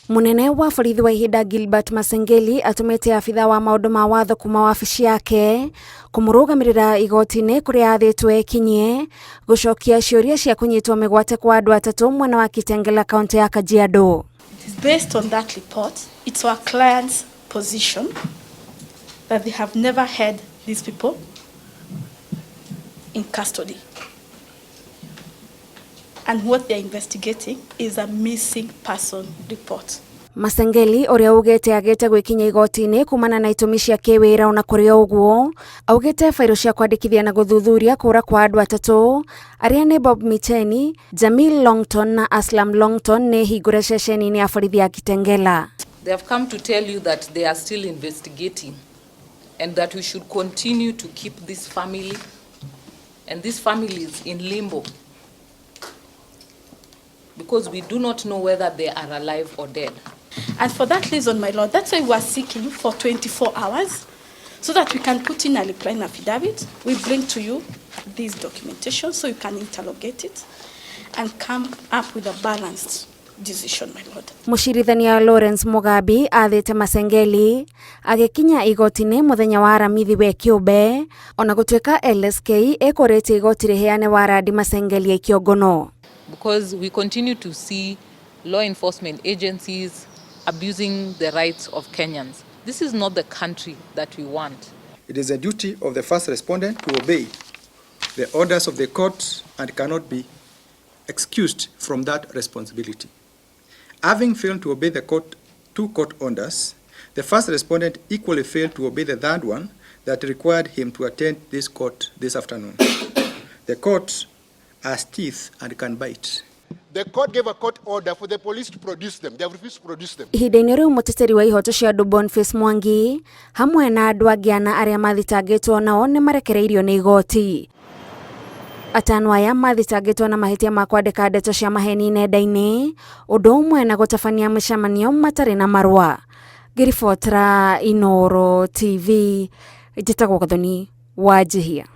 Munene wa borithi wa ihinda Gilbert Masengeli atumite afitha wa maundu ma watho kuma wabici yake kumurugamirira igoti-ini kuria athitwe kinyie gucokia ciuria cia kunyitwo migwate kwa andu atatu mwena wa Kitengela kaunti ya Kajiado. It is based on that report. It's our client's position that they have never had these people in custody. And what they're investigating is a missing person report. Masengeli uria ugete agete gwikinya igoti-ini kumana na itumi cia kiwira ona kuri uguo augete fairo cia kwandikithia na guthuthuria kura kwa andu atatu aria ni Bob Miteni, Jamil Longton na Aslam Longton ni hingure ceceni-ini ya borithi ya Kitengela. They have come to tell you that they are still investigating and that we should continue to keep this family and this family is in limbo because we do not know whether they are alive or dead. And for that reason, my lord, that's why we are seeking for 24 hours so that we can put in a reply affidavit. We bring to you this documentation so you can interrogate it and come up with a balanced decision, my lord. Mushirithania Lawrence Mugabi athite Masengeli agikinya igoti-ini muthenya wa Aramithi we kiumbe ona gutwika LSK ekorete igoti riheane warandi Masengeli ikiongono. Because we continue to see law enforcement agencies abusing the rights of Kenyans. This is not the country that we want. It is a duty of the first respondent to obey the orders of the court and cannot be excused from that responsibility. Having failed to obey the two court orders, the first respondent equally failed to obey the third one that required him to attend this court this afternoon. The court has teeth and can bite. The court gave a court order for the police to produce them. They have refused to produce them. Ihinda-ini riu muteteri wa ihoto cia andu Boniface Mwangi hamwe na andu angi ana aria mathitangitwo nao ni marekereirio ni igoti. Atano aya mathitangitwo na mahitia ma kwandika ndeto cia maheni nenda-ini undu umwe na gutabania micemanio matari na marua. Ngiribotera Inooro TV, njitagwo Gathoni Wanjihia.